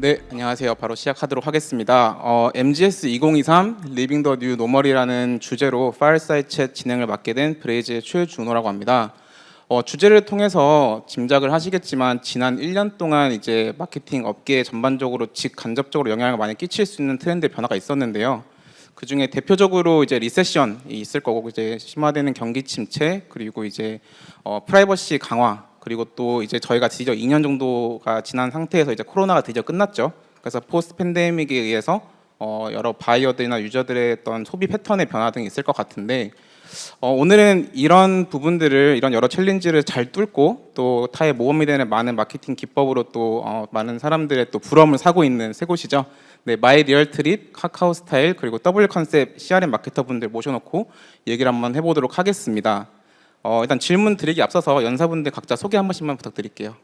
네, 안녕하세요. 바로 시작하도록 하겠습니다. MGS 2023 Living the New Normal이라는 주제로 파이어사이드 챗 진행을 맡게 된 브레이즈의 최준호라고 합니다. 주제를 통해서 짐작을 하시겠지만 지난 1년 동안 이제 마케팅 업계에 전반적으로 직간접적으로 영향을 많이 끼칠 수 있는 트렌드 변화가 있었는데요. 그 중에 대표적으로 이제 리세션이 있을 거고, 이제 심화되는 경기 침체, 그리고 이제 프라이버시 강화, 그리고 또 이제 저희가 드디어 2년 정도가 지난 상태에서 이제 코로나가 드디어 끝났죠. 그래서 포스트 팬데믹에 의해서 여러 바이어들이나 유저들의 어떤 소비 패턴의 변화 등이 있을 것 같은데, 오늘은 이런 부분들을, 이런 여러 챌린지를 잘 뚫고 또 타의 모험이 되는 많은 마케팅 기법으로 또 많은 사람들의 또 부러움을 사고 있는 세 곳이죠. 네, 마이 리얼 트립, 카카오 스타일, 그리고 W 컨셉 CRM 마케터 분들 모셔놓고 얘기를 한번 해보도록 하겠습니다. 일단 질문 드리기 앞서서 연사분들 각자 소개 한 번씩만 부탁드릴게요.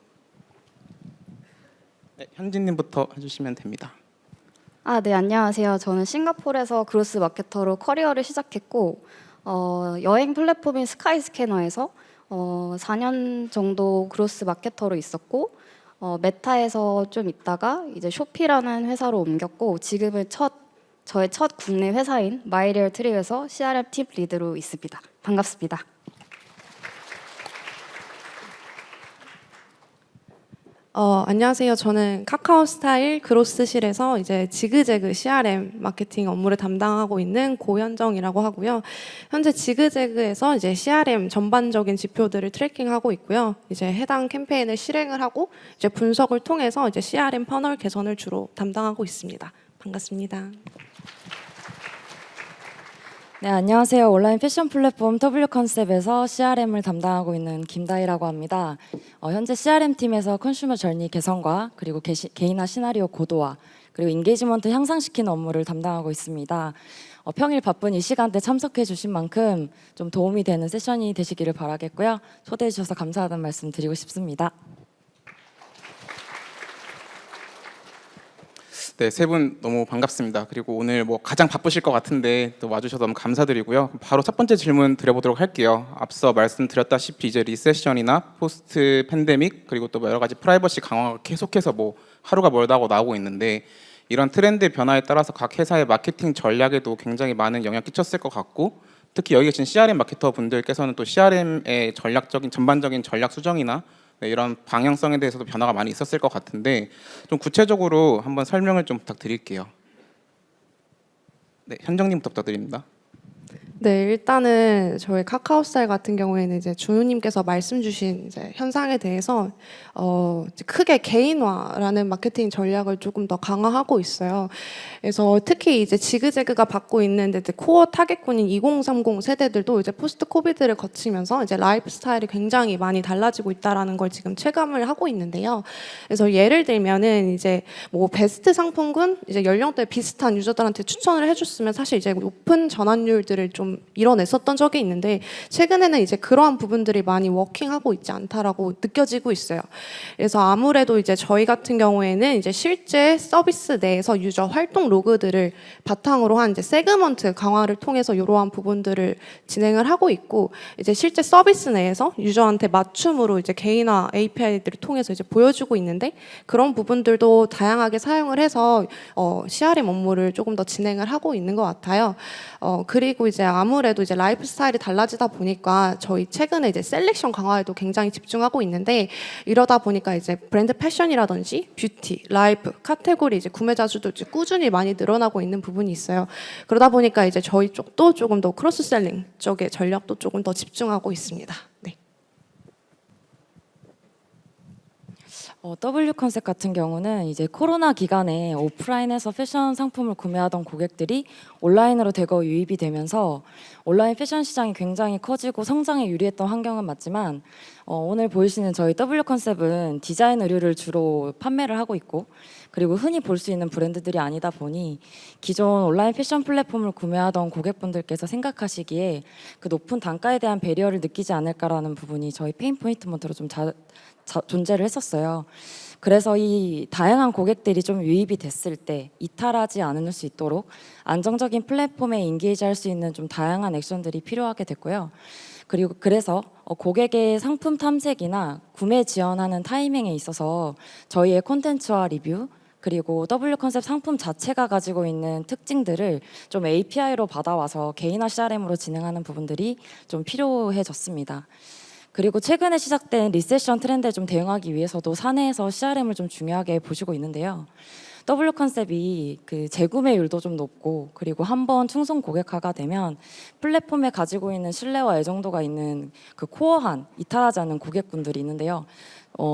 네, 현진님부터 해주시면 됩니다. 네, 안녕하세요. 저는 싱가포르에서 그로스 마케터로 커리어를 시작했고 여행 플랫폼인 스카이스캐너에서 4년 정도 그로스 마케터로 있었고 메타에서 좀 있다가 이제 쇼피라는 회사로 옮겼고 지금은 저의 첫 국내 회사인 마이리얼 트립에서 CRM 팀 리드로 있습니다. 반갑습니다. 안녕하세요. 저는 카카오 스타일 그로스실에서 이제 지그재그 CRM 마케팅 업무를 담당하고 있는 고현정이라고 하고요. 현재 지그재그에서 이제 CRM 전반적인 지표들을 트래킹하고 있고요. 이제 해당 캠페인을 실행을 하고 이제 분석을 통해서 이제 CRM 퍼널 개선을 주로 담당하고 있습니다. 반갑습니다. 네, 안녕하세요. 온라인 패션 플랫폼 W 컨셉에서 CRM을 담당하고 있는 김다희라고 합니다. 현재 CRM 팀에서 컨슈머 저니 개선과 그리고 개인화 시나리오 고도화 그리고 인게이지먼트 향상시키는 업무를 담당하고 있습니다. 평일 바쁜 이 시간대 참석해 주신 만큼 좀 도움이 되는 세션이 되시기를 바라겠고요. 초대해 주셔서 감사하다는 말씀 드리고 싶습니다. 네, 세 분 너무 반갑습니다. 그리고 오늘 뭐 가장 바쁘실 것 같은데 또 와주셔서 너무 감사드리고요. 바로 첫 번째 질문 드려보도록 할게요. 앞서 말씀드렸다시피 이제 리세션이나 포스트 팬데믹 그리고 또 여러 가지 프라이버시 강화가 계속해서 뭐 하루가 멀다 하고 나오고 있는데 이런 트렌드 변화에 따라서 각 회사의 마케팅 전략에도 굉장히 많은 영향을 끼쳤을 것 같고 특히 여기 계신 CRM 마케터 분들께서는 또 CRM의 전략적인 전반적인 전략 수정이나 네, 이런 방향성에 대해서도 변화가 많이 있었을 것 같은데 좀 구체적으로 한번 설명을 좀 부탁드릴게요. 네, 현정님부터 부탁드립니다. 네, 일단은 저희 카카오스타일 같은 경우에는 이제 준우님께서 말씀 주신 이제 현상에 대해서 이제 크게 개인화라는 마케팅 전략을 조금 더 강화하고 있어요. 그래서 특히 이제 지그재그가 받고 있는 이제 코어 타겟군인 2030 세대들도 이제 포스트 코비드를 거치면서 이제 라이프 스타일이 굉장히 많이 달라지고 있다라는 걸 지금 체감을 하고 있는데요. 그래서 예를 들면은 이제 뭐 베스트 상품군 이제 연령대 비슷한 유저들한테 추천을 해줬으면 사실 이제 높은 전환율들을 좀 이뤄냈었던 적이 있는데 최근에는 이제 그러한 부분들이 많이 워킹하고 있지 않다라고 느껴지고 있어요. 그래서 아무래도 이제 저희 같은 경우에는 이제 실제 서비스 내에서 유저 활동 로그들을 바탕으로 한 이제 세그먼트 강화를 통해서 이러한 부분들을 진행을 하고 있고 이제 실제 서비스 내에서 유저한테 맞춤으로 이제 개인화 API들을 통해서 이제 보여주고 있는데 그런 부분들도 다양하게 사용을 해서 CRM 업무를 조금 더 진행을 하고 있는 것 같아요. 그리고 이제 아무래도 이제 라이프 스타일이 달라지다 보니까 저희 최근에 이제 셀렉션 강화에도 굉장히 집중하고 있는데 이러다 보니까 이제 브랜드 패션이라든지 뷰티, 라이프, 카테고리 이제 구매자 수도 이제 꾸준히 많이 늘어나고 있는 부분이 있어요. 그러다 보니까 이제 저희 쪽도 조금 더 크로스셀링 쪽의 전략도 조금 더 집중하고 있습니다. 네. W 컨셉 같은 경우는 이제 코로나 기간에 오프라인에서 패션 상품을 구매하던 고객들이 온라인으로 대거 유입이 되면서 온라인 패션 시장이 굉장히 커지고 성장에 유리했던 환경은 맞지만 오늘 보이시는 저희 W 컨셉은 디자인 의류를 주로 판매를 하고 있고 그리고 흔히 볼 수 있는 브랜드들이 아니다 보니 기존 온라인 패션 플랫폼을 구매하던 고객분들께서 생각하시기에 그 높은 단가에 대한 배려를 느끼지 않을까라는 부분이 저희 페인 포인트 모드로 좀 존재를 했었어요. 그래서 이 다양한 고객들이 좀 유입이 됐을 때 이탈하지 않을 수 있도록 안정적인 플랫폼에 인게이지할 수 있는 좀 다양한 액션들이 필요하게 됐고요. 그리고 그래서 고객의 상품 탐색이나 구매 지원하는 타이밍에 있어서 저희의 콘텐츠와 리뷰 그리고 W 컨셉 상품 자체가 가지고 있는 특징들을 좀 API로 받아와서 개인화 CRM으로 진행하는 부분들이 좀 필요해졌습니다. 그리고 최근에 시작된 리세션 트렌드에 좀 대응하기 위해서도 사내에서 CRM을 좀 중요하게 보시고 있는데요. W 컨셉이 그 재구매율도 좀 높고, 그리고 한번 충성 고객화가 되면 플랫폼에 가지고 있는 신뢰와 애정도가 있는 그 코어한 이탈하지 않는 고객분들이 있는데요.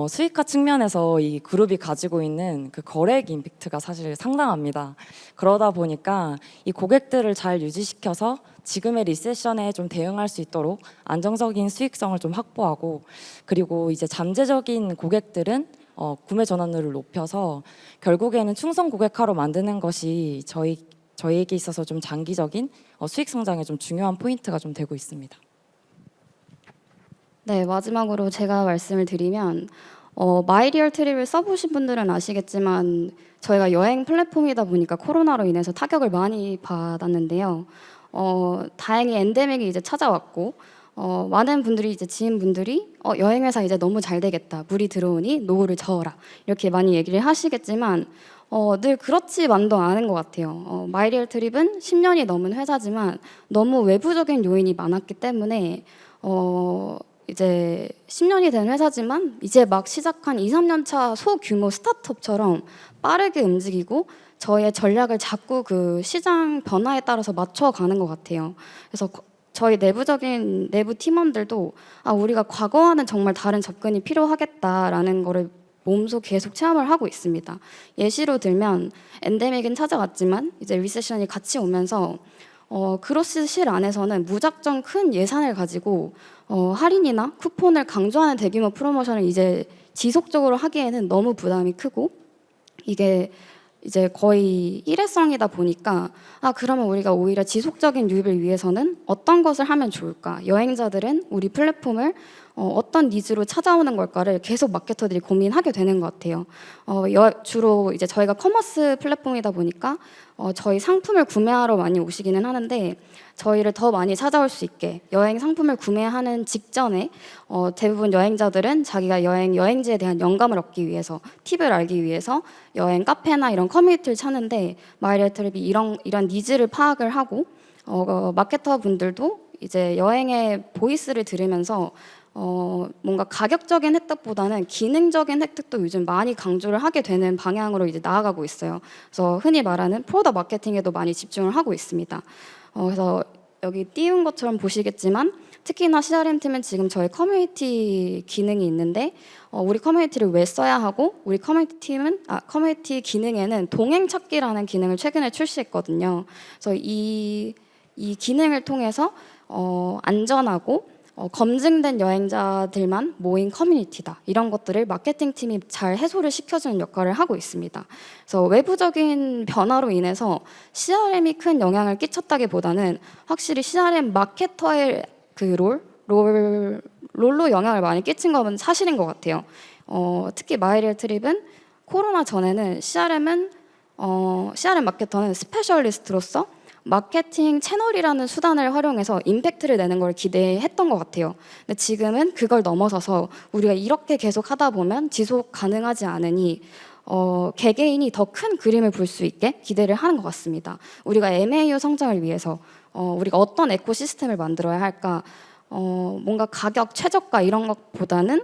수익화 측면에서 이 그룹이 가지고 있는 그 거래액 임팩트가 사실 상당합니다. 그러다 보니까 이 고객들을 잘 유지시켜서 지금의 리세션에 좀 대응할 수 있도록 안정적인 수익성을 좀 확보하고, 그리고 이제 잠재적인 고객들은 구매 전환율을 높여서 결국에는 충성 고객화로 만드는 것이 저희에게 있어서 좀 장기적인 수익 성장에 좀 중요한 포인트가 좀 되고 있습니다. 네, 마지막으로 제가 말씀을 드리면 마이리얼 트립을 써보신 분들은 아시겠지만 저희가 여행 플랫폼이다 보니까 코로나로 인해서 타격을 많이 받았는데요. 다행히 엔데믹이 이제 찾아왔고 많은 분들이 이제 지인분들이 여행회사 이제 너무 잘 되겠다. 물이 들어오니 노후를 저어라. 이렇게 많이 얘기를 하시겠지만 늘 그렇지만도 않은 것 같아요. 마이리얼 트립은 10년이 넘은 회사지만 너무 외부적인 요인이 많았기 때문에 이제 10년이 된 회사지만 이제 막 시작한 2, 3년 차 소규모 스타트업처럼 빠르게 움직이고 저희의 전략을 자꾸 그 시장 변화에 따라서 맞춰가는 것 같아요. 그래서 저희 내부 팀원들도 우리가 과거와는 정말 다른 접근이 필요하겠다라는 거를 몸소 계속 체험을 하고 있습니다. 예시로 들면 엔데믹은 찾아왔지만 이제 리세션이 같이 오면서 그로스실 안에서는 무작정 큰 예산을 가지고 할인이나 쿠폰을 강조하는 대규모 프로모션을 이제 지속적으로 하기에는 너무 부담이 크고 이게 이제 거의 일회성이다 보니까 그러면 우리가 오히려 지속적인 유입을 위해서는 어떤 것을 하면 좋을까? 여행자들은 우리 플랫폼을 어떤 니즈로 찾아오는 걸까를 계속 마케터들이 고민하게 되는 것 같아요. 주로 이제 저희가 커머스 플랫폼이다 보니까 저희 상품을 구매하러 많이 오시기는 하는데 저희를 더 많이 찾아올 수 있게 여행 상품을 구매하는 직전에 대부분 여행자들은 자기가 여행지에 대한 영감을 얻기 위해서 팁을 알기 위해서 여행 카페나 이런 커뮤니티를 찾는데 마이리얼 트립이 이런 니즈를 파악을 하고 마케터 분들도 이제 여행의 보이스를 들으면서 뭔가 가격적인 혜택보다는 기능적인 혜택도 요즘 많이 강조를 하게 되는 방향으로 이제 나아가고 있어요. 그래서 흔히 말하는 프로덕트 마케팅에도 많이 집중을 하고 있습니다. 그래서 여기 띄운 것처럼 보시겠지만 특히나 CRM 팀은 지금 저희 커뮤니티 기능이 있는데 우리 커뮤니티를 왜 써야 하고 우리 커뮤니티 팀은 커뮤니티 기능에는 동행 찾기라는 기능을 최근에 출시했거든요. 그래서 이 기능을 통해서 안전하고 검증된 여행자들만 모인 커뮤니티다. 이런 것들을 마케팅팀이 잘 해소를 시켜주는 역할을 하고 있습니다. 그래서 외부적인 변화로 인해서 CRM이 큰 영향을 끼쳤다기보다는 확실히 CRM 마케터의 그 롤로 영향을 많이 끼친 건 사실인 것 같아요. 특히 마이리얼 트립은 코로나 전에는 CRM 마케터는 스페셜리스트로서 마케팅 채널이라는 수단을 활용해서 임팩트를 내는 걸 기대했던 것 같아요. 근데 지금은 그걸 넘어서서 우리가 이렇게 계속 하다 보면 지속 가능하지 않으니 개개인이 더 큰 그림을 볼 수 있게 기대를 하는 것 같습니다. 우리가 MAU 성장을 위해서 우리가 어떤 에코시스템을 만들어야 할까? 뭔가 가격 최저가 이런 것보다는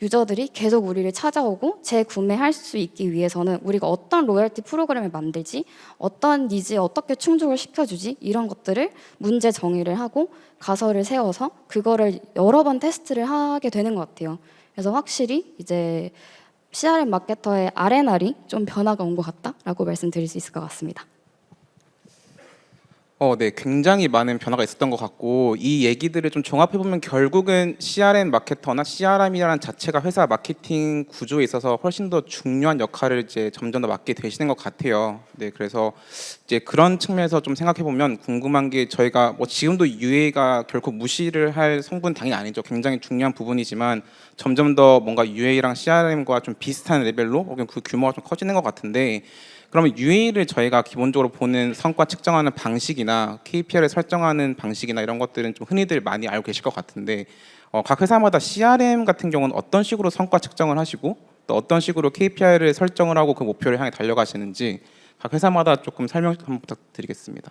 유저들이 계속 우리를 찾아오고 재구매할 수 있기 위해서는 우리가 어떤 로열티 프로그램을 만들지, 어떤 니즈에 어떻게 충족을 시켜주지 이런 것들을 문제 정의를 하고 가설을 세워서 그거를 여러 번 테스트를 하게 되는 것 같아요. 그래서 확실히 이제 CRM 마케터의 R&R이 좀 변화가 온 것 같다라고 말씀드릴 수 있을 것 같습니다. 네, 굉장히 많은 변화가 있었던 것 같고 이 얘기들을 좀 종합해 보면 결국은 CRM 마케터나 CRM이라는 자체가 회사 마케팅 구조에 있어서 훨씬 더 중요한 역할을 이제 점점 더 맡게 되시는 것 같아요. 네, 그래서 이제 그런 측면에서 좀 생각해 보면 궁금한 게 저희가 뭐 지금도 UA가 결코 무시를 할 성분 당연히 아니죠. 굉장히 중요한 부분이지만 점점 더 뭔가 UA랑 CRM과 좀 비슷한 레벨로 혹은 그 규모가 좀 커지는 것 같은데. 그러면 UA를 저희가 기본적으로 보는 성과 측정하는 방식이나 KPI를 설정하는 방식이나 이런 것들은 좀 흔히들 많이 알고 계실 것 같은데 각 회사마다 CRM 같은 경우는 어떤 식으로 성과 측정을 하시고 또 어떤 식으로 KPI를 설정을 하고 그 목표를 향해 달려가시는지 각 회사마다 조금 설명 한번 부탁드리겠습니다.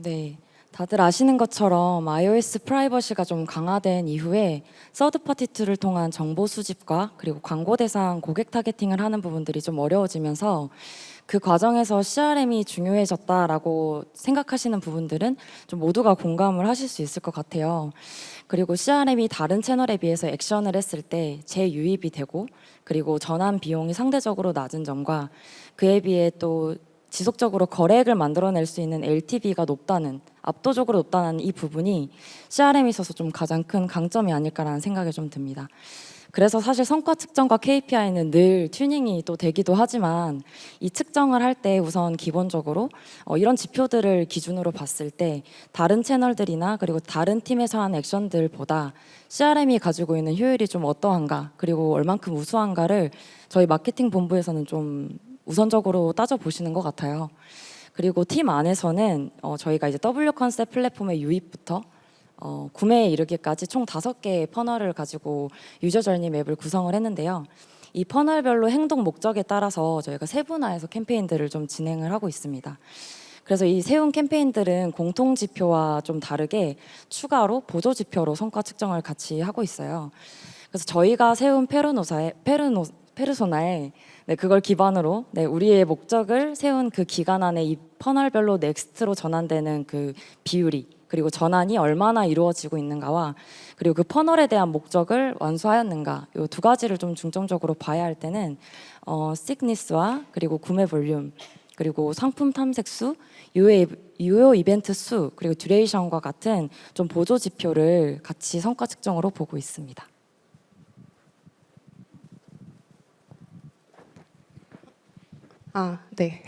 네. 다들 아시는 것처럼 iOS 프라이버시가 좀 강화된 이후에 서드파티 툴을 통한 정보 수집과 그리고 광고 대상 고객 타겟팅을 하는 부분들이 좀 어려워지면서 그 과정에서 CRM이 중요해졌다라고 생각하시는 부분들은 좀 모두가 공감을 하실 수 있을 것 같아요. 그리고 CRM이 다른 채널에 비해서 액션을 했을 때 재유입이 되고 그리고 전환 비용이 상대적으로 낮은 점과 그에 비해 또 지속적으로 거래액을 만들어낼 수 있는 LTV가 높다는 압도적으로 높다는 이 부분이 CRM에 있어서 좀 가장 큰 강점이 아닐까라는 생각이 좀 듭니다. 그래서 사실 성과 측정과 KPI는 늘 튜닝이 또 되기도 하지만 이 측정을 할 때 우선 기본적으로 이런 지표들을 기준으로 봤을 때 다른 채널들이나 그리고 다른 팀에서 한 액션들보다 CRM이 가지고 있는 효율이 좀 어떠한가 그리고 얼만큼 우수한가를 저희 마케팅 본부에서는 좀 우선적으로 따져보시는 것 같아요. 그리고 팀 안에서는 저희가 이제 W 컨셉 플랫폼의 유입부터 구매에 이르기까지 총 5개의 퍼널을 가지고 유저 저니 맵을 구성을 했는데요. 이 퍼널별로 행동 목적에 따라서 저희가 세분화해서 캠페인들을 좀 진행을 하고 있습니다. 그래서 이 세운 캠페인들은 공통 지표와 좀 다르게 추가로 보조 지표로 성과 측정을 같이 하고 있어요. 그래서 저희가 세운 페르소나에 그걸 기반으로 우리의 목적을 세운 그 기간 안에 이 퍼널별로 넥스트로 전환되는 그 비율이 그리고 전환이 얼마나 이루어지고 있는가와 그리고 그 퍼널에 대한 목적을 완수하였는가 이 두 가지를 좀 중점적으로 봐야 할 때는 시크니스와 그리고 구매 볼륨 그리고 상품 탐색 수, 유효 이벤트 수 그리고 듀레이션과 같은 좀 보조 지표를 같이 성과 측정으로 보고 있습니다. 네.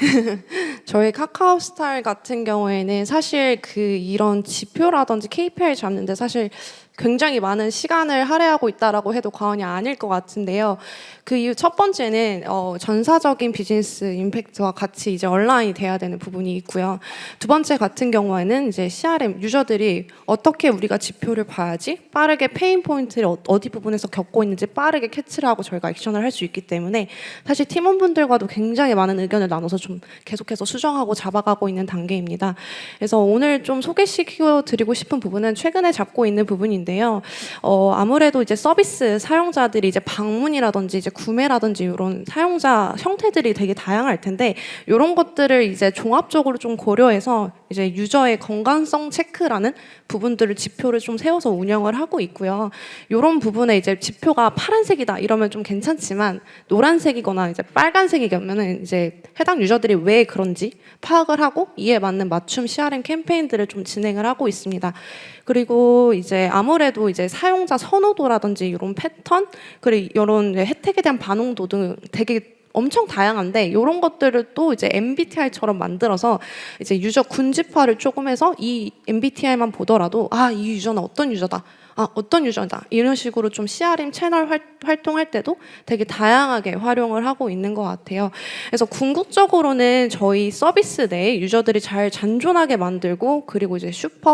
저희 카카오스타일 같은 경우에는 사실 이런 지표라든지 KPI를 잡는데 사실 굉장히 많은 시간을 할애하고 있다라고 해도 과언이 아닐 것 같은데요. 그 이유 첫 번째는 전사적인 비즈니스 임팩트와 같이 이제 얼라인이 돼야 되는 부분이 있고요. 두 번째 같은 경우에는 이제 CRM 유저들이 어떻게 우리가 지표를 봐야지 빠르게 페인 포인트를 어디 부분에서 겪고 있는지 빠르게 캐치를 하고 저희가 액션을 할 수 있기 때문에 사실 팀원분들과도 굉장히 많은 의견을 나눠서 좀 계속해서 수정하고 잡아가고 있는 단계입니다. 그래서 오늘 좀 소개시켜 드리고 싶은 부분은 최근에 잡고 있는 부분인데요. 아무래도 이제 서비스 사용자들이 이제 방문이라든지 이제 구매라든지 이런 사용자 형태들이 되게 다양할 텐데 이런 것들을 이제 종합적으로 좀 고려해서 이제 유저의 건강성 체크라는 부분들을 지표를 좀 세워서 운영을 하고 있고요. 이런 부분에 이제 지표가 파란색이다 이러면 좀 괜찮지만 노란색이거나 이제 빨간색이면은 이제 해당 유저들이 왜 그런지 파악을 하고 이에 맞는 맞춤 CRM 캠페인들을 좀 진행을 하고 있습니다. 그리고 이제 아무래도 이제 사용자 선호도라든지 이런 패턴 그리고 이런 혜택에 대한 반응도 등 되게 엄청 다양한데 이런 것들을 또 이제 MBTI처럼 만들어서 이제 유저 군집화를 조금 해서 이 MBTI만 보더라도 이 유저는 어떤 유저다. 어떤 유저다. 이런 식으로 좀 CRM 채널 활동할 때도 되게 다양하게 활용을 하고 있는 것 같아요. 그래서 궁극적으로는 저희 서비스 내에 유저들이 잘 잔존하게 만들고 그리고 이제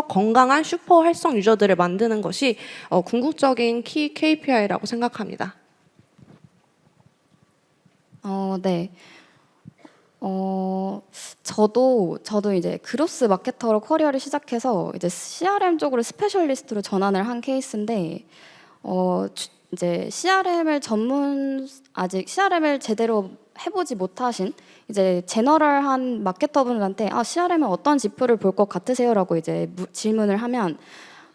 건강한 슈퍼 활성 유저들을 만드는 것이 궁극적인 키 KPI라고 생각합니다. 네. 저도 이제 그로스 마케터로 커리어를 시작해서 이제 CRM 쪽으로 스페셜리스트로 전환을 한 케이스인데, 이제 아직 CRM을 제대로 해보지 못하신 이제 제너럴한 마케터분들한테 CRM은 어떤 지표를 볼 것 같으세요라고 이제 질문을 하면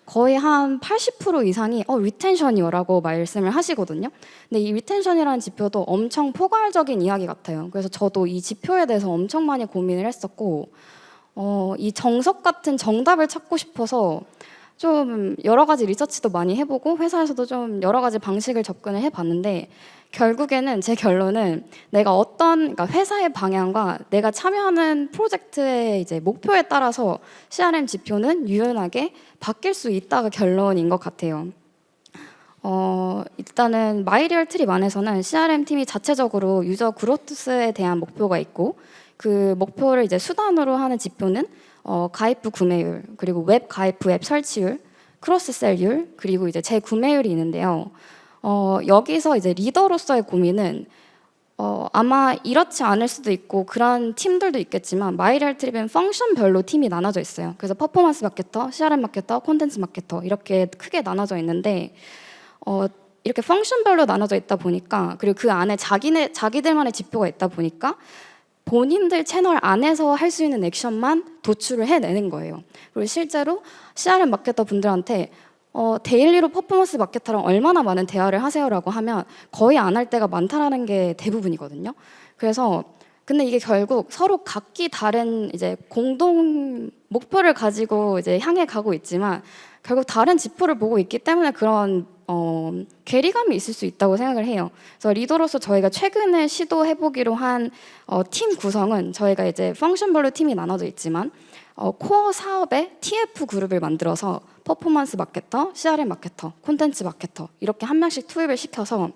거의 한 80% 이상이 리텐션이요라고 말씀을 하시거든요. 근데 이 리텐션이라는 지표도 엄청 포괄적인 이야기 같아요. 그래서 저도 이 지표에 대해서 엄청 많이 고민을 했었고 이 정석 같은 정답을 찾고 싶어서 좀 여러 가지 리서치도 많이 해보고 회사에서도 좀 여러 가지 방식을 접근을 해봤는데 결국에는 제 결론은 그러니까 회사의 방향과 내가 참여하는 프로젝트의 이제 목표에 따라서 CRM 지표는 유연하게 바뀔 수 있다가 결론인 것 같아요. 일단은 마이리얼 트립 안에서는 CRM 팀이 자체적으로 유저 그로스에 대한 목표가 있고 그 목표를 이제 수단으로 하는 지표는 가입부 구매율, 그리고 웹 가입부 앱 설치율, 크로스셀률, 그리고 이제 재구매율이 있는데요. 여기서 이제 리더로서의 고민은 아마 이렇지 않을 수도 있고 그런 팀들도 있겠지만 마이리얼 트립은 펑션별로 팀이 나눠져 있어요. 그래서 퍼포먼스 마케터, CRM 마케터, 콘텐츠 마케터 이렇게 크게 나눠져 있는데 이렇게 펑션별로 나눠져 있다 보니까 그리고 그 안에 자기들만의 지표가 있다 보니까 본인들 채널 안에서 할 수 있는 액션만 도출을 해내는 거예요. 그리고 실제로 CRM 마케터 분들한테 데일리로 퍼포먼스 마케터랑 얼마나 많은 대화를 하세요라고 하면 거의 안 할 때가 많다라는 게 대부분이거든요. 그래서 근데 이게 결국 서로 각기 다른 이제 공동 목표를 가지고 이제 향해 가고 있지만 결국 다른 지표를 보고 있기 때문에 그런 괴리감이 있을 수 있다고 생각을 해요. 그래서 리더로서 저희가 최근에 시도해보기로 한 팀 구성은 저희가 이제 펑션별로 팀이 나눠져 있지만 코어 사업에 TF 그룹을 만들어서 퍼포먼스 마케터, CRM 마케터, 콘텐츠 마케터 이렇게 한 명씩 투입을 시켜서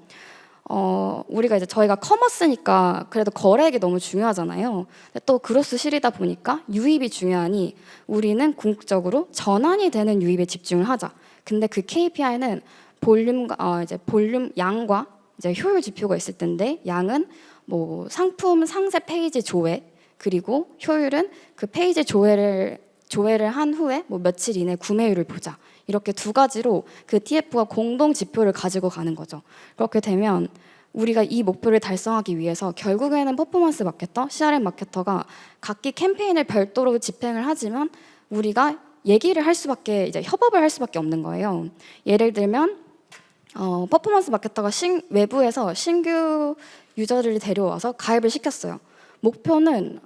우리가 이제 저희가 커머스니까 그래도 거래액이 너무 중요하잖아요. 근데 또 그로스 실이다 보니까 유입이 중요하니 우리는 궁극적으로 전환이 되는 유입에 집중을 하자. 근데 그 KPI는 볼륨과 이제 볼륨 양과 이제 효율 지표가 있을 텐데 양은 뭐 상품 상세 페이지 조회 그리고 효율은 그 페이지 조회를 한 후에 뭐 며칠 이내 구매율을 보자. 이렇게 두 가지로 그 TF가 공동 지표를 가지고 가는 거죠. 그렇게 되면 우리가 이 목표를 달성하기 위해서 결국에는 퍼포먼스 마케터, CRM 마케터가 각기 캠페인을 별도로 집행을 하지만 우리가 얘기를 할 수밖에 이제 협업을 할 수밖에 없는 거예요. 예를 들면 퍼포먼스 마케터가 외부에서 신규 유저를 데려와서 가입을 시켰어요. 목표는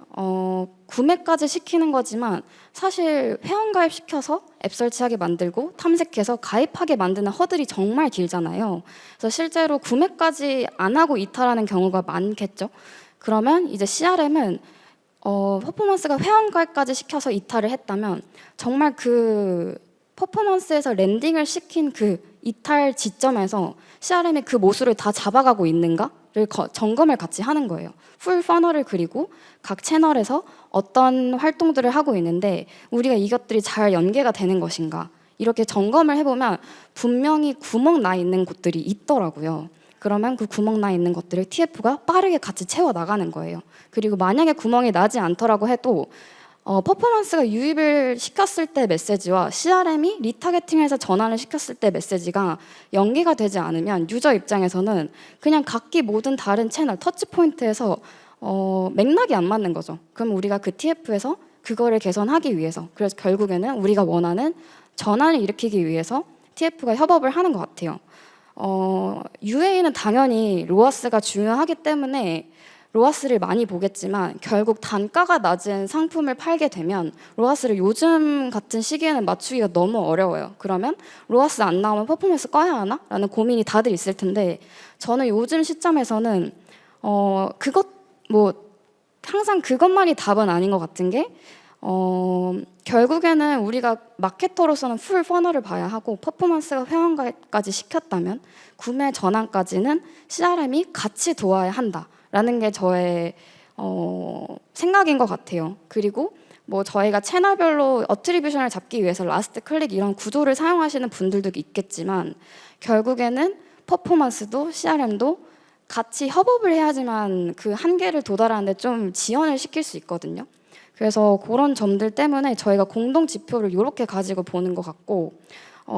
구매까지 시키는 거지만 사실 회원 가입시켜서 앱 설치하게 만들고 탐색해서 가입하게 만드는 허들이 정말 길잖아요. 그래서 실제로 구매까지 안 하고 이탈하는 경우가 많겠죠. 그러면 이제 CRM은 퍼포먼스가 회원 가입까지 시켜서 이탈을 했다면 정말 그 퍼포먼스에서 랜딩을 시킨 그 이탈 지점에서 CRM이 그 모수를 다 잡아가고 있는가를 점검을 같이 하는 거예요. 풀 퍼널을 그리고 각 채널에서 어떤 활동들을 하고 있는데 우리가 이것들이 잘 연계가 되는 것인가 이렇게 점검을 해보면 분명히 구멍 나 있는 곳들이 있더라고요. 그러면 그 구멍 나 있는 것들을 TF가 빠르게 같이 채워 나가는 거예요. 그리고 만약에 구멍이 나지 않더라고 해도 퍼포먼스가 유입을 시켰을 때 메시지와 CRM이 리타게팅해서 전환을 시켰을 때 메시지가 연계가 되지 않으면 유저 입장에서는 그냥 각기 모든 다른 채널 터치포인트에서 맥락이 안 맞는 거죠. 그럼 우리가 그 TF에서 그거를 개선하기 위해서 그래서 결국에는 우리가 원하는 전환을 일으키기 위해서 TF가 협업을 하는 것 같아요. UA는 당연히 로아스가 중요하기 때문에 로아스를 많이 보겠지만 결국 단가가 낮은 상품을 팔게 되면 로아스를 요즘 같은 시기에는 맞추기가 너무 어려워요. 그러면 로아스 안 나오면 퍼포먼스 꺼야 하나? 라는 고민이 다들 있을 텐데 저는 요즘 시점에서는 항상 그것만이 답은 아닌 것 같은 게 결국에는 우리가 마케터로서는 풀 퍼널을 봐야 하고 퍼포먼스가 회원가입까지 시켰다면 구매 전환까지는 CRM이 같이 도와야 한다라는 게 저의 생각인 것 같아요. 그리고 뭐 저희가 채널별로 어트리뷰션을 잡기 위해서 라스트 클릭 이런 구조를 사용하시는 분들도 있겠지만 결국에는 퍼포먼스도 CRM도 같이 협업을 해야지만 그 한계를 도달하는데 좀 지연을 시킬 수 있거든요. 그래서 그런 점들 때문에 저희가 공동 지표를 이렇게 가지고 보는 것 같고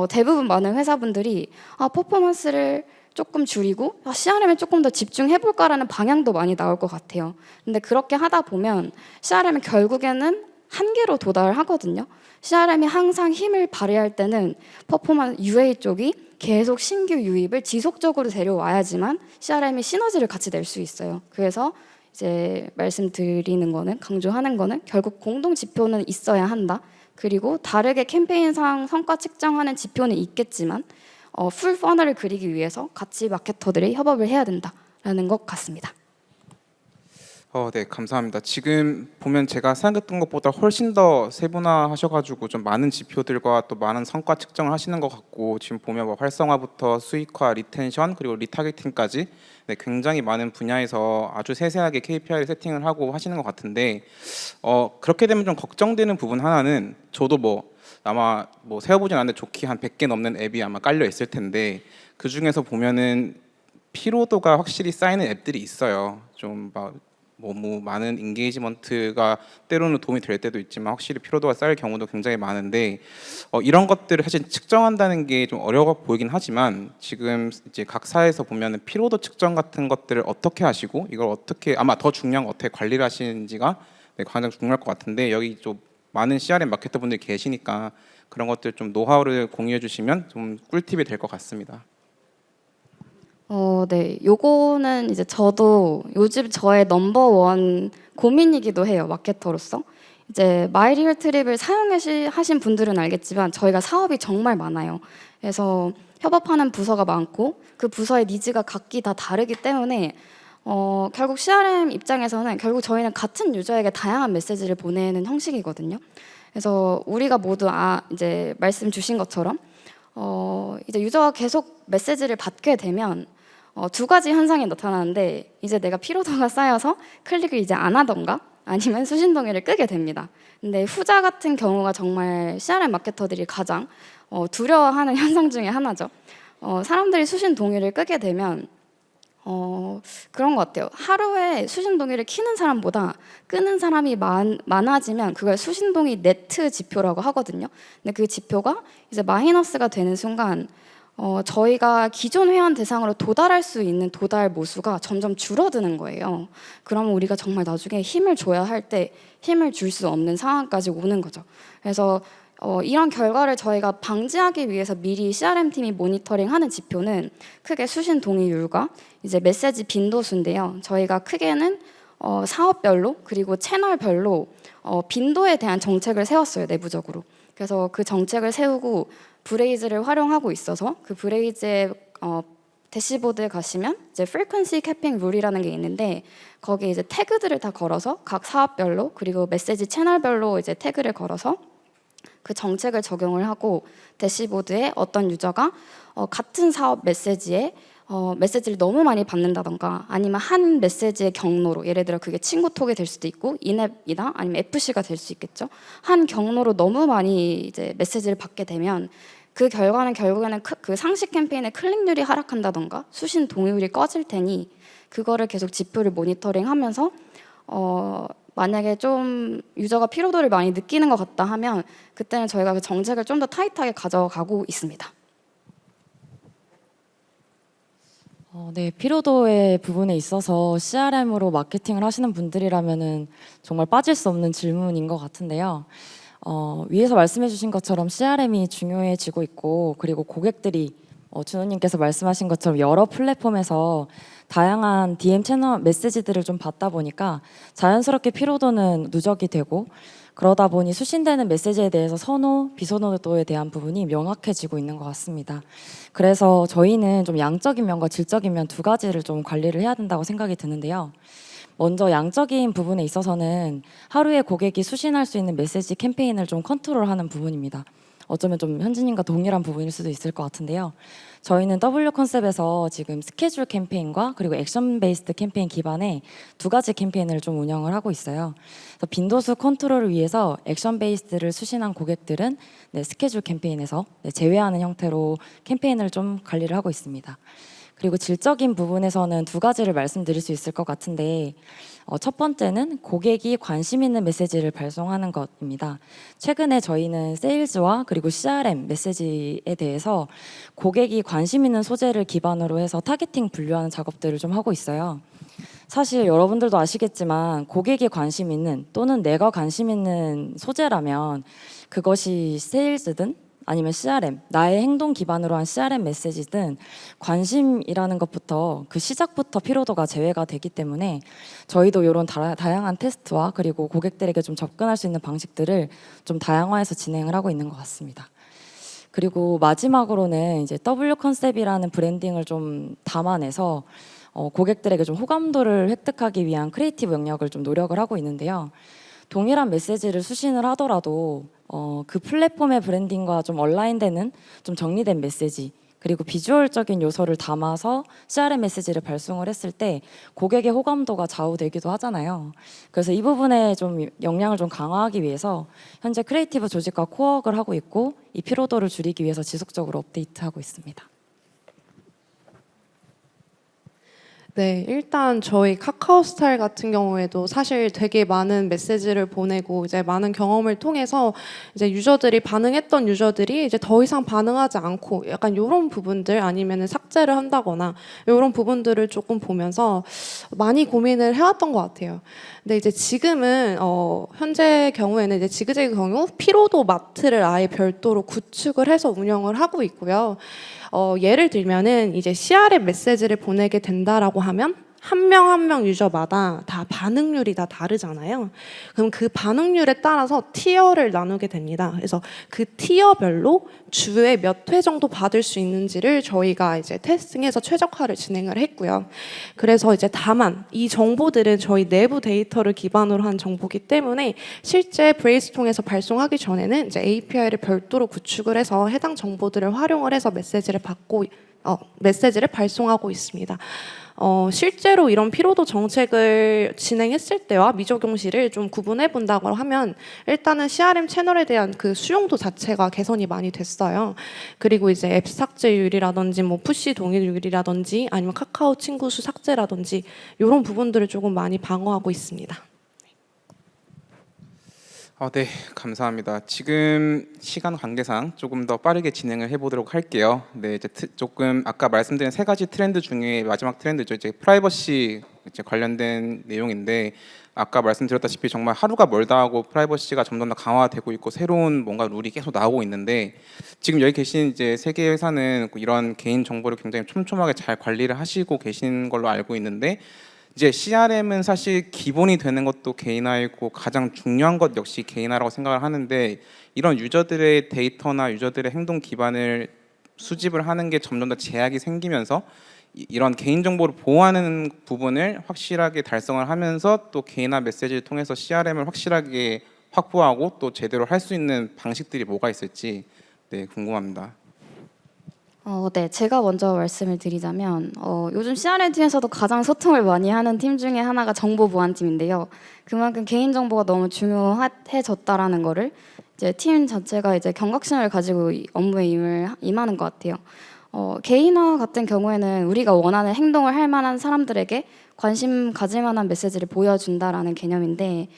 대부분 많은 회사분들이 퍼포먼스를 조금 줄이고 CRM에 조금 더 집중해볼까라는 방향도 많이 나올 것 같아요. 근데 그렇게 하다 보면 CRM이 결국에는 한계로 도달하거든요. CRM이 항상 힘을 발휘할 때는 퍼포먼스 UA 쪽이 계속 신규 유입을 지속적으로 데려와야지만 CRM이 시너지를 같이 낼 수 있어요. 그래서 이제 말씀드리는 거는 강조하는 거는 결국 공동 지표는 있어야 한다. 그리고 다르게 캠페인상 성과 측정하는 지표는 있겠지만 풀 퍼널을 그리기 위해서 같이 마케터들이 협업을 해야 된다라는 것 같습니다. 네, 감사합니다. 지금 보면 제가 생각했던 것보다 훨씬 더 세분화하셔가지고 좀 많은 지표들과 또 많은 성과 측정을 하시는 것 같고 지금 보면 뭐 활성화부터 수익화, 리텐션 그리고 리타겟팅까지 굉장히 많은 분야에서 아주 세세하게 KPI를 세팅을 하고 하시는 것 같은데 그렇게 되면 좀 걱정되는 부분 하나는 저도 뭐 아마 뭐 세어보진 않는데 좋게 한 100개 넘는 앱이 아마 깔려 있을 텐데 그 중에서 보면은 피로도가 확실히 쌓이는 앱들이 있어요. 좀 막 너무 많은 인게이지먼트가 때로는 도움이 될 때도 있지만 확실히 피로도가 쌓일 경우도 굉장히 많은데 이런 것들을 사실 측정한다는 게 좀 어려워 보이긴 하지만 지금 이제 각 사에서 보면은 피로도 측정 같은 것들을 어떻게 하시고 이걸 어떻게 아마 더 중요한 건 어떻게 관리를 하시는지가 네, 가장 중요할 것 같은데 여기 좀 많은 CRM 마케터 분들이 계시니까 그런 것들 좀 노하우를 공유해 주시면 좀 꿀팁이 될 것 같습니다. 네. 요거는 이제 저도 요즘 저의 넘버원 고민이기도 해요, 마케터로서. 이제 마이리얼 트립을 하신 분들은 알겠지만 저희가 사업이 정말 많아요. 그래서 협업하는 부서가 많고 그 부서의 니즈가 각기 다 다르기 때문에 결국 CRM 입장에서는 결국 저희는 같은 유저에게 다양한 메시지를 보내는 형식이거든요. 그래서 우리가 모두 이제 말씀 주신 것처럼 이제 유저가 계속 메시지를 받게 되면 두 가지 현상이 나타나는데 이제 내가 피로도가 쌓여서 클릭을 이제 안 하던가 아니면 수신 동의를 끄게 됩니다. 근데 후자 같은 경우가 정말 CRM 마케터들이 가장 두려워하는 현상 중에 하나죠. 사람들이 수신 동의를 끄게 되면 그런 것 같아요. 하루에 수신 동의를 키는 사람보다 끄는 사람이 많아지면 그걸 수신 동의 네트 지표라고 하거든요. 근데 그 지표가 이제 마이너스가 되는 순간 저희가 기존 회원 대상으로 도달할 수 있는 도달 모수가 점점 줄어드는 거예요. 그러면 우리가 정말 나중에 힘을 줘야 할 때 힘을 줄 수 없는 상황까지 오는 거죠. 그래서 이런 결과를 저희가 방지하기 위해서 미리 CRM 팀이 모니터링하는 지표는 크게 수신 동의율과 이제 메시지 빈도수인데요. 저희가 크게는 사업별로 그리고 채널별로 빈도에 대한 정책을 세웠어요, 내부적으로. 그래서 그 정책을 세우고 브레이즈를 활용하고 있어서 그 브레이즈의 대시보드에 가시면 이제 frequency capping 룰이라는 게 있는데 거기에 이제 태그들을 다 걸어서 각 사업별로 그리고 메시지 채널별로 이제 태그를 걸어서 그 정책을 적용을 하고 대시보드에 어떤 유저가 같은 사업 메시지에 메시지를 너무 많이 받는다던가 아니면 한 메시지의 경로로 예를 들어 그게 친구톡이 될 수도 있고 인앱이나 아니면 FC가 될 수 있겠죠. 한 경로로 너무 많이 이제 메시지를 받게 되면 그 결과는 결국에는 그 상시 캠페인의 클릭률이 하락한다던가 수신 동의율이 꺼질 테니 그거를 계속 지표를 모니터링하면서 만약에 좀 유저가 피로도를 많이 느끼는 것 같다 하면 그때는 저희가 그 정책을 좀 더 타이트하게 가져가고 있습니다. 네, 피로도의 부분에 있어서 CRM으로 마케팅을 하시는 분들이라면은 정말 빠질 수 없는 질문인 것 같은데요. 위에서 말씀해주신 것처럼 CRM이 중요해지고 있고 그리고 고객들이 준호님께서 말씀하신 것처럼 여러 플랫폼에서 다양한 DM 채널 메시지들을 좀 받다 보니까 자연스럽게 피로도는 누적이 되고 그러다 보니 수신되는 메시지에 대해서 선호, 비선호도에 대한 부분이 명확해지고 있는 것 같습니다. 그래서 저희는 좀 양적인 면과 질적인 면 두 가지를 좀 관리를 해야 된다고 생각이 드는데요. 먼저 양적인 부분에 있어서는 하루에 고객이 수신할 수 있는 메시지 캠페인을 좀 컨트롤하는 부분입니다. 어쩌면 좀 현진님과 동일한 부분일 수도 있을 것 같은데요. 저희는 W 컨셉에서 지금 스케줄 캠페인과 그리고 액션 베이스드 캠페인 기반의 두 가지 캠페인을 좀 운영을 하고 있어요. 그래서 빈도수 컨트롤을 위해서 액션 베이스드를 수신한 고객들은 스케줄 캠페인에서 제외하는 형태로 캠페인을 좀 관리를 하고 있습니다. 그리고 질적인 부분에서는 두 가지를 말씀드릴 수 있을 것 같은데 첫 번째는 고객이 관심 있는 메시지를 발송하는 것입니다. 최근에 저희는 세일즈와 그리고 CRM 메시지에 대해서 고객이 관심 있는 소재를 기반으로 해서 타겟팅 분류하는 작업들을 좀 하고 있어요. 사실 여러분들도 아시겠지만 고객이 관심 있는 또는 내가 관심 있는 소재라면 그것이 세일즈든 아니면 CRM, 나의 행동 기반으로 한 CRM 메시지든 관심이라는 것부터 그 시작부터 피로도가 제외가 되기 때문에 저희도 이런 다양한 테스트와 그리고 고객들에게 좀 접근할 수 있는 방식들을 좀 다양화해서 진행을 하고 있는 것 같습니다. 그리고 마지막으로는 이제 W 컨셉이라는 브랜딩을 좀 담아내서 고객들에게 좀 호감도를 획득하기 위한 크리에이티브 영역을 좀 노력을 하고 있는데요. 동일한 메시지를 수신을 하더라도 그 플랫폼의 브랜딩과 좀 얼라인되는 좀 정리된 메시지 그리고 비주얼적인 요소를 담아서 CRM 메시지를 발송을 했을 때 고객의 호감도가 좌우되기도 하잖아요. 그래서 이 부분에 좀 역량을 좀 강화하기 위해서 현재 크리에이티브 조직과 코어워크를 하고 있고 이 피로도를 줄이기 위해서 지속적으로 업데이트하고 있습니다. 네, 일단 저희 카카오스타일 같은 경우에도 사실 되게 많은 메시지를 보내고 이제 많은 경험을 통해서 이제 유저들이 반응했던 유저들이 이제 더 이상 반응하지 않고 약간 이런 부분들 아니면은 삭제를 한다거나 이런 부분들을 조금 보면서 많이 고민을 해왔던 것 같아요. 근데 이제 지금은 현재 경우에는 이제 지그재그 경우 피로도 마트를 아예 별도로 구축을 해서 운영을 하고 있고요. 예를 들면은 이제 CRM 메시지를 보내게 된다라고 하면 한 명 한 명 유저마다 다 반응률이 다 다르잖아요. 그럼 그 반응률에 따라서 티어를 나누게 됩니다. 그래서 그 티어별로 주에 몇 회 정도 받을 수 있는지를 저희가 이제 테스팅해서 최적화를 진행을 했고요. 그래서 이제 다만 이 정보들은 저희 내부 데이터를 기반으로 한 정보기 때문에 실제 브레이스 통해서 발송하기 전에는 이제 API를 별도로 구축을 해서 해당 정보들을 활용을 해서 메시지를 발송하고 있습니다. 실제로 이런 피로도 정책을 진행했을 때와 미적용 시를 좀 구분해 본다고 하면 일단은 CRM 채널에 대한 그 수용도 자체가 개선이 많이 됐어요. 그리고 이제 앱 삭제율이라든지 뭐 푸시 동일율이라든지 아니면 카카오 친구 수 삭제라든지 이런 부분들을 조금 많이 방어하고 있습니다. 네, 감사합니다. 지금 시간 관계상 조금 더 빠르게 진행을 해보도록 할게요. 네, 이제 조금 아까 말씀드린 세 가지 트렌드 중에 마지막 트렌드죠. 이제 프라이버시 이제 관련된 내용인데 아까 말씀드렸다시피 정말 하루가 멀다 하고 프라이버시가 점점 더 강화되고 있고 새로운 뭔가 룰이 계속 나오고 있는데 지금 여기 계신 이제 세 개 회사는 이런 개인 정보를 굉장히 촘촘하게 잘 관리를 하시고 계신 걸로 알고 있는데. 이제 CRM은 사실 기본이 되는 것도 개인화이고 가장 중요한 것 역시 개인화라고 생각을 하는데 이런 유저들의 데이터나 유저들의 행동 기반을 수집을 하는 게 점점 더 제약이 생기면서 이런 개인 정보를 보호하는 부분을 확실하게 달성을 하면서 또 개인화 메시지를 통해서 CRM을 확실하게 확보하고 또 제대로 할 수 있는 방식들이 뭐가 있을지 궁금합니다. 네, 제가 먼저 말씀을 드리자면 요즘 CRM 팀에서도 가장 소통을 많이 하는 팀 중에 하나가 정보보안팀인데요. 그만큼 개인정보가 너무 중요해졌다라는 거를 이제 팀 자체가 이제 경각심을 가지고 이 업무에 임하는 것 같아요. 개인화 같은 경우에는 우리가 원하는 행동을 할 만한 사람들에게 관심 가질 만한 메시지를 보여준다라는 개념인데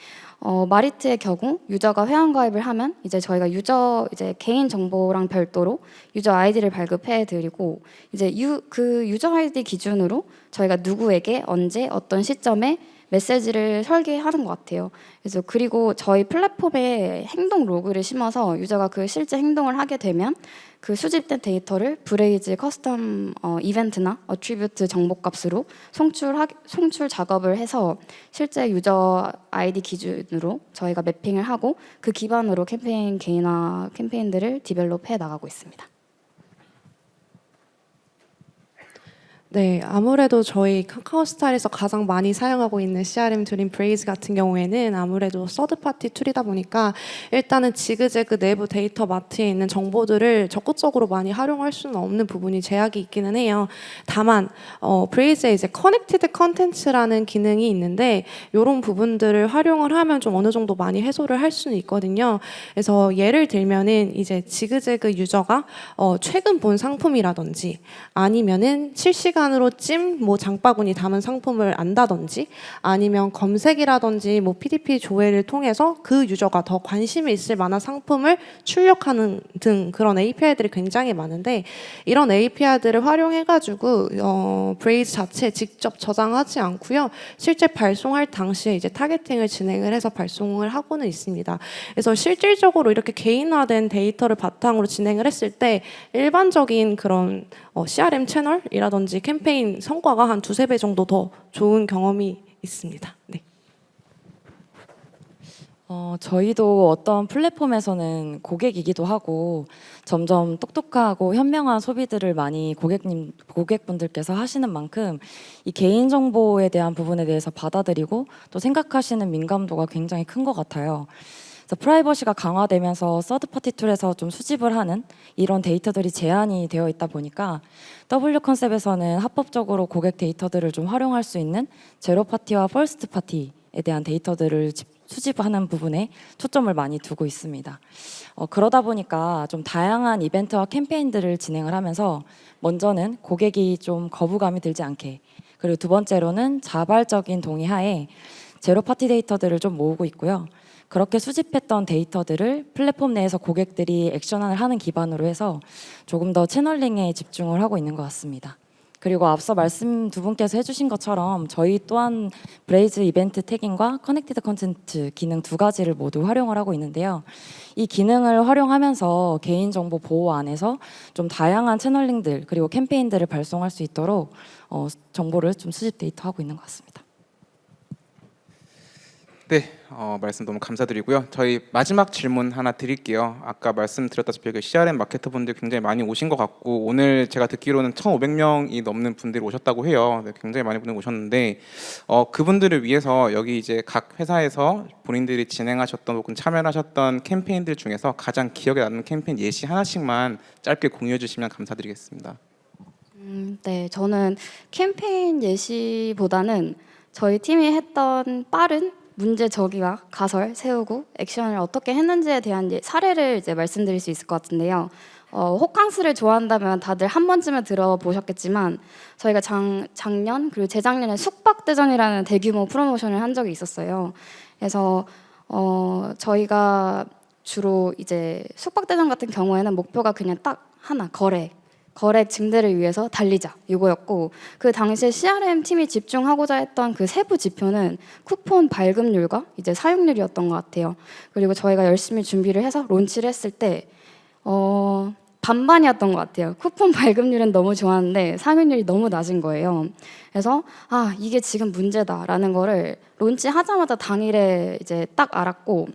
마리트의 경우 유저가 회원가입을 하면 이제 저희가 유저 이제 개인 정보랑 별도로 유저 아이디를 발급해 드리고 이제 그 유저 아이디 기준으로 저희가 누구에게 언제 어떤 시점에 메시지를 설계하는 것 같아요. 그래서 그리고 저희 플랫폼에 행동 로그를 심어서 유저가 그 실제 행동을 하게 되면 그 수집된 데이터를 브레이즈 커스텀 이벤트나 어트리뷰트 정보값으로 송출 작업을 해서 실제 유저 아이디 기준으로 저희가 매핑을 하고 그 기반으로 캠페인 개인화 캠페인들을 디벨롭해 나가고 있습니다. 네, 아무래도 저희 카카오스타일에서 가장 많이 사용하고 있는 CRM 툴인 브레이즈 같은 경우에는 아무래도 서드파티 툴이다 보니까 일단은 지그재그 내부 데이터 마트에 있는 정보들을 적극적으로 많이 활용할 수는 없는 부분이 제약이 있기는 해요. 다만 브레이즈에 이제 커넥티드 컨텐츠라는 기능이 있는데 이런 부분들을 활용을 하면 좀 어느 정도 많이 해소를 할 수는 있거든요. 그래서 예를 들면은 이제 지그재그 유저가 최근 본 상품이라든지 아니면은 실시간으로 뭐 장바구니 담은 상품을 안다든지 아니면 검색이라든지 뭐 PDP 조회를 통해서 그 유저가 더 관심이 있을 만한 상품을 출력하는 등 그런 API들이 굉장히 많은데 이런 API들을 활용해가지고 브레이즈 자체에 직접 저장하지 않고요. 실제 발송할 당시에 이제 타겟팅을 진행을 해서 발송을 하고는 있습니다. 그래서 실질적으로 이렇게 개인화된 데이터를 바탕으로 진행을 했을 때 일반적인 그런 CRM 채널이라든지 캠페인 성과가 한 2-3배 정도 더 좋은 경험이 있습니다. 네. 저희도 어떤 플랫폼에서는 고객이기도 하고 점점 똑똑하고 현명한 소비들을 많이 고객분들께서 하시는 만큼 이 개인정보에 대한 부분에 대해서 받아들이고 또 생각하시는 민감도가 굉장히 큰 것 같아요. 그래서 프라이버시가 강화되면서 서드파티 툴에서 좀 수집을 하는 이런 데이터들이 제한이 되어 있다 보니까 W 컨셉에서는 합법적으로 고객 데이터들을 좀 활용할 수 있는 제로파티와 퍼스트파티에 대한 데이터들을 수집하는 부분에 초점을 많이 두고 있습니다. 그러다 보니까 좀 다양한 이벤트와 캠페인들을 진행을 하면서 먼저는 고객이 좀 거부감이 들지 않게, 그리고 두 번째로는 자발적인 동의하에 제로파티 데이터들을 좀 모으고 있고요. 그렇게 수집했던 데이터들을 플랫폼 내에서 고객들이 액션을 하는 기반으로 해서 조금 더 채널링에 집중을 하고 있는 것 같습니다. 그리고 앞서 말씀 두 분께서 해주신 것처럼 저희 또한 브레이즈 이벤트 태깅과 커넥티드 컨텐츠 기능 두 가지를 모두 활용을 하고 있는데요. 이 기능을 활용하면서 개인정보 보호 안에서 좀 다양한 채널링들 그리고 캠페인들을 발송할 수 있도록 정보를 좀 수집 데이터하고 있는 것 같습니다. 네, 말씀 너무 감사드리고요. 저희 마지막 질문 하나 드릴게요. 아까 말씀드렸다시피 그 CRM 마케터 분들 굉장히 많이 오신 것 같고 오늘 제가 듣기로는 1,500명이 넘는 분들이 오셨다고 해요. 네, 굉장히 많은 분들이 오셨는데 그분들을 위해서 여기 이제 각 회사에서 본인들이 진행하셨던 혹은 참여하셨던 캠페인들 중에서 가장 기억에 남는 캠페인 예시 하나씩만 짧게 공유해 주시면 감사드리겠습니다. 네, 저는 캠페인 예시보다는 저희 팀이 했던 빠른 문제 적기와 가설 세우고 액션을 어떻게 했는지에 대한 사례를 이제 말씀드릴 수 있을 것 같은데요. 호캉스를 좋아한다면 다들 한 번쯤은 들어보셨겠지만 저희가 작년 그리고 재작년에 숙박대전이라는 대규모 프로모션을 한 적이 있었어요. 그래서 저희가 주로 이제 숙박대전 같은 경우에는 목표가 그냥 딱 하나, 거래액 증대를 위해서 달리자 이거였고, 그 당시에 CRM 팀이 집중하고자 했던 그 세부 지표는 쿠폰 발급률과 이제 사용률이었던 것 같아요. 그리고 저희가 열심히 준비를 해서 론치를 했을 때 반반이었던 것 같아요. 쿠폰 발급률은 너무 좋았는데 사용률이 너무 낮은 거예요. 그래서 이게 지금 문제다라는 거를 론치하자마자 당일에 이제 딱 알았고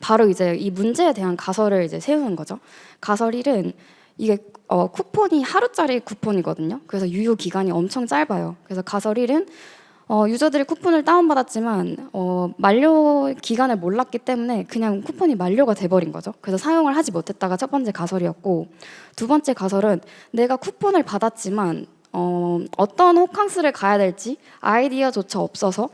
바로 이제 이 문제에 대한 가설을 이제 세우는 거죠. 가설 1은 이게 쿠폰이 하루짜리 쿠폰이거든요. 그래서 유효 기간이 엄청 짧아요. 그래서 가설 1은 유저들이 쿠폰을 다운받았지만 만료 기간을 몰랐기 때문에 그냥 쿠폰이 만료가 돼버린 거죠. 그래서 사용을 하지 못했다가 첫 번째 가설이었고, 두 번째 가설은 내가 쿠폰을 받았지만 어떤 호캉스를 가야 될지 아이디어조차 없어서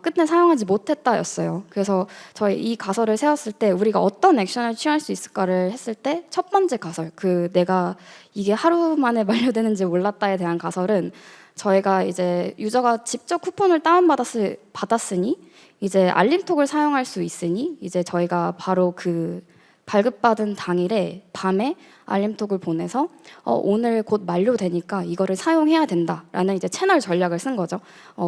끝내 사용하지 못했다였어요. 그래서 저희 이 가설을 세웠을 때 우리가 어떤 액션을 취할 수 있을까를 했을 때 첫 번째 가설, 그 내가 이게 하루 만에 만료되는지 몰랐다에 대한 가설은 저희가 이제 유저가 직접 쿠폰을 받았으니 이제 알림톡을 사용할 수 있으니 이제 저희가 바로 그 발급받은 당일에 밤에 알림톡을 보내서 오늘 곧 만료되니까 이거를 사용해야 된다라는 이제 채널 전략을 쓴 거죠.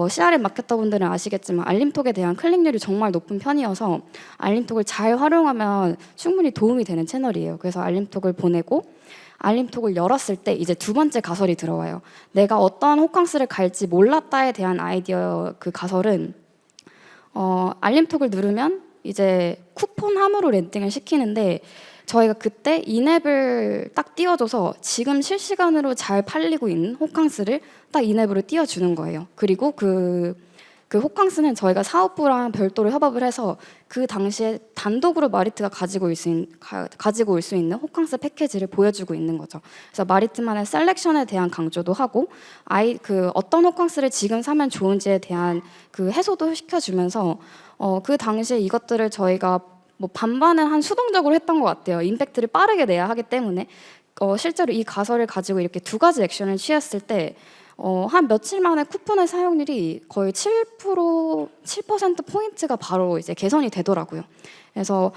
CRM 마케터분들은 아시겠지만 알림톡에 대한 클릭률이 정말 높은 편이어서 알림톡을 잘 활용하면 충분히 도움이 되는 채널이에요. 그래서 알림톡을 보내고 알림톡을 열었을 때 이제 두 번째 가설이 들어와요. 내가 어떤 호캉스를 갈지 몰랐다에 대한 아이디어 그 가설은 알림톡을 누르면 이제 쿠폰 함으로 랜딩을 시키는데 저희가 그때 인앱을 딱 띄워줘서 지금 실시간으로 잘 팔리고 있는 호캉스를 딱 인앱으로 띄워주는 거예요. 그리고 그 호캉스는 저희가 사업부랑 별도로 협업을 해서 그 당시에 단독으로 마리트가 가지고 올 수 있는 호캉스 패키지를 보여주고 있는 거죠. 그래서 마리트만의 셀렉션에 대한 강조도 하고 어떤 호캉스를 지금 사면 좋은지에 대한 그 해소도 시켜주면서 그 당시에 이것들을 저희가 뭐 반반은 한 수동적으로 했던 것 같아요. 임팩트를 빠르게 내야 하기 때문에 실제로 이 가설을 가지고 이렇게 두 가지 액션을 취했을 때 한 며칠 만에 쿠폰의 사용률이 거의 7%포인트가 바로 이제 개선이 되더라고요. 그래서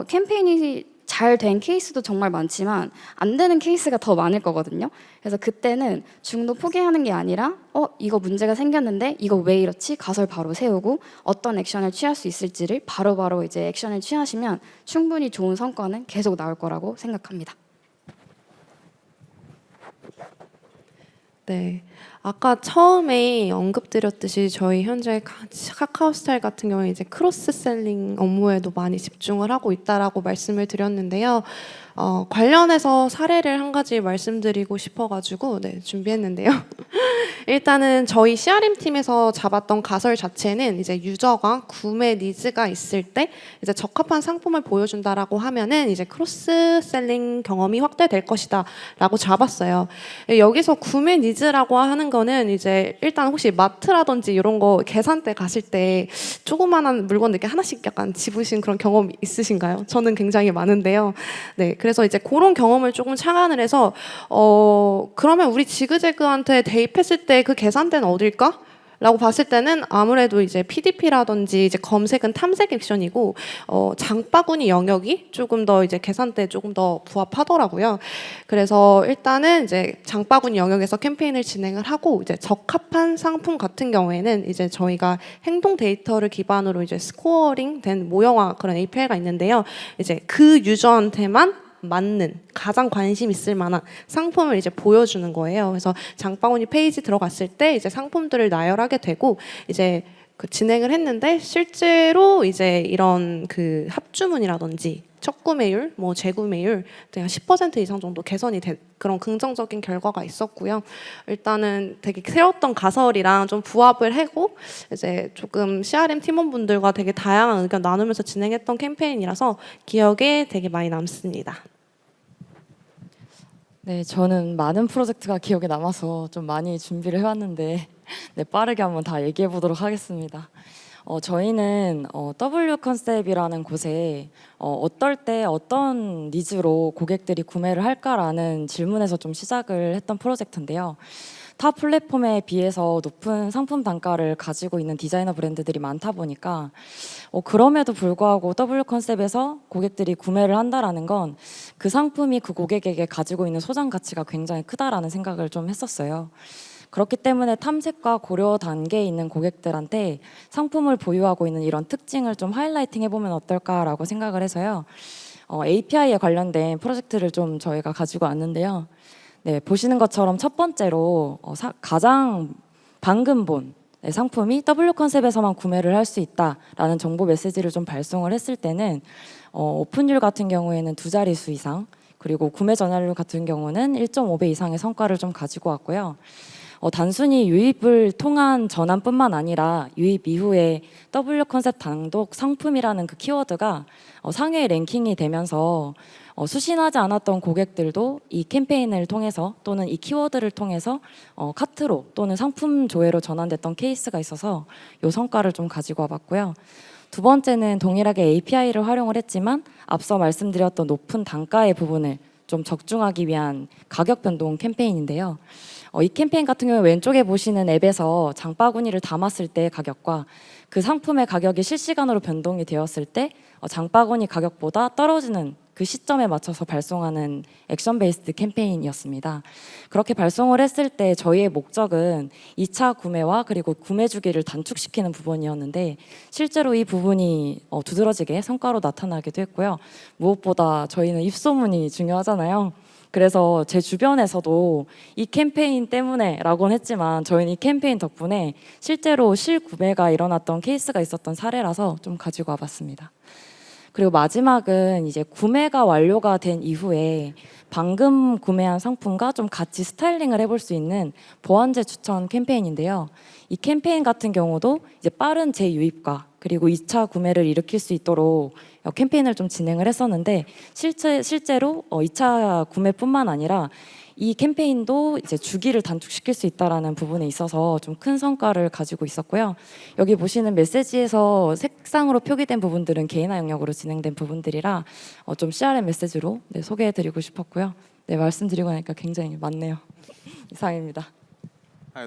캠페인이 잘 된 케이스도 정말 많지만 안 되는 케이스가 더 많을 거거든요. 그래서 그때는 중도 포기하는 게 아니라 이거 문제가 생겼는데 이거 왜 이렇지? 가설 바로 세우고 어떤 액션을 취할 수 있을지를 바로바로 이제 액션을 취하시면 충분히 좋은 성과는 계속 나올 거라고 생각합니다. 네, 아까 처음에 언급드렸듯이 저희 현재 카카오스타일 같은 경우에 이제 크로스셀링 업무에도 많이 집중을 하고 있다라고 말씀을 드렸는데요. 관련해서 사례를 한 가지 말씀드리고 싶어가지고 준비했는데요. 일단은 저희 CRM 팀에서 잡았던 가설 자체는 이제 유저가 구매 니즈가 있을 때 이제 적합한 상품을 보여준다라고 하면은 이제 크로스 셀링 경험이 확대될 것이다라고 잡았어요. 여기서 구매 니즈라고 하는 거는 이제 일단 혹시 마트라든지 이런 거 계산대 가실 때 조그만한 물건 이렇게 하나씩 약간 집으신 그런 경험 있으신가요? 저는 굉장히 많은데요. 네, 그래서 이제 그런 경험을 조금 착안을 해서 그러면 우리 지그재그한테 대입했을 때 그 계산대는 어딜까? 라고 봤을 때는 아무래도 이제 PDP라든지 이제 검색은 탐색 액션이고 장바구니 영역이 조금 더 이제 계산대에 조금 더 부합하더라고요. 그래서 일단은 이제 장바구니 영역에서 캠페인을 진행을 하고 이제 적합한 상품 같은 경우에는 이제 저희가 행동 데이터를 기반으로 이제 스코어링 된 모형화 그런 API가 있는데요. 이제 그 유저한테만 맞는 가장 관심 있을 만한 상품을 이제 보여주는 거예요. 그래서 장바구니 페이지 들어갔을 때 이제 상품들을 나열하게 되고 이제 그 진행을 했는데 실제로 이제 이런 그 합주문이라든지 첫 구매율, 뭐 재구매율 등 10% 이상 정도 개선이 된 그런 긍정적인 결과가 있었고요. 일단은 되게 세웠던 가설이랑 좀 부합을 하고 이제 조금 CRM 팀원분들과 되게 다양한 의견 나누면서 진행했던 캠페인이라서 기억에 되게 많이 남습니다. 네, 저는 많은 프로젝트가 기억에 남아서 좀 많이 준비를 해왔는데 네, 빠르게 한번 다 얘기해 보도록 하겠습니다. 저희는 W 컨셉이라는 곳에 어떨 때 어떤 니즈로 고객들이 구매를 할까라는 질문에서 좀 시작을 했던 프로젝트인데요. 타 플랫폼에 비해서 높은 상품 단가를 가지고 있는 디자이너 브랜드들이 많다 보니까 그럼에도 불구하고 W 컨셉에서 고객들이 구매를 한다라는 건 그 상품이 그 고객에게 가지고 있는 소장 가치가 굉장히 크다라는 생각을 좀 했었어요. 그렇기 때문에 탐색과 고려 단계에 있는 고객들한테 상품을 보유하고 있는 이런 특징을 좀 하이라이팅 해보면 어떨까라고 생각을 해서요. API에 관련된 프로젝트를 좀 저희가 가지고 왔는데요. 네, 보시는 것처럼 첫 번째로 가장 방금 본 상품이 W 컨셉에서만 구매를 할 수 있다라는 정보 메시지를 좀 발송을 했을 때는 오픈율 같은 경우에는 2자릿수 이상, 그리고 구매 전환율 같은 경우는 1.5배 이상의 성과를 좀 가지고 왔고요. 단순히 유입을 통한 전환뿐만 아니라 유입 이후에 W 컨셉 단독 상품이라는 그 키워드가 상위에 랭킹이 되면서 수신하지 않았던 고객들도 이 캠페인을 통해서 또는 이 키워드를 통해서 카트로 또는 상품 조회로 전환됐던 케이스가 있어서 이 성과를 좀 가지고 와봤고요. 두 번째는 동일하게 API를 활용을 했지만 앞서 말씀드렸던 높은 단가의 부분을 좀 적중하기 위한 가격 변동 캠페인인데요. 이 캠페인 같은 경우 왼쪽에 보시는 앱에서 장바구니를 담았을 때의 가격과 그 상품의 가격이 실시간으로 변동이 되었을 때 장바구니 가격보다 떨어지는 그 시점에 맞춰서 발송하는 액션 베이스드 캠페인이었습니다. 그렇게 발송을 했을 때 저희의 목적은 2차 구매와 그리고 구매 주기를 단축시키는 부분이었는데 실제로 이 부분이 두드러지게 성과로 나타나기도 했고요. 무엇보다 저희는 입소문이 중요하잖아요. 그래서 제 주변에서도 이 캠페인 때문에 라고는 했지만 저희는 이 캠페인 덕분에 실제로 실구매가 일어났던 케이스가 있었던 사례라서 좀 가지고 와봤습니다. 그리고 마지막은 이제 구매가 완료가 된 이후에 방금 구매한 상품과 좀 같이 스타일링을 해볼 수 있는 보완제 추천 캠페인인데요. 이 캠페인 같은 경우도 이제 빠른 재유입과 그리고 2차 구매를 일으킬 수 있도록 캠페인을 좀 진행을 했었는데 실제로 2차 구매뿐만 아니라 이 캠페인도 이제 주기를 단축시킬 수 있다라는 부분에 있어서 좀 큰 성과를 가지고 있었고요. 여기 보시는 메시지에서 색상으로 표기된 부분들은 개인화 영역으로 진행된 부분들이라 좀 CRM 메시지로 소개해드리고 싶었고요. 네, 말씀드리고 나니까 굉장히 많네요. 이상입니다.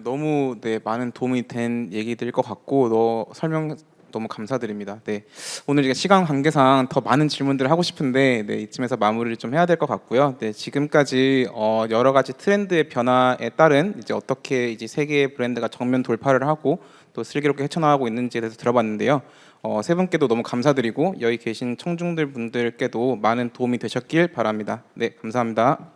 너무 많은 도움이 된 얘기들일 것 같고 설명 너무 감사드립니다. 네, 오늘 이제 시간 관계상 더 많은 질문들을 하고 싶은데 이쯤에서 마무리를 좀 해야 될 것 같고요. 네, 지금까지 여러 가지 트렌드의 변화에 따른 이제 어떻게 이제 세계의 브랜드가 정면 돌파를 하고 또 슬기롭게 헤쳐나가고 있는지에 대해서 들어봤는데요. 세 분께도 너무 감사드리고 여기 계신 청중들 분들께도 많은 도움이 되셨길 바랍니다. 네, 감사합니다.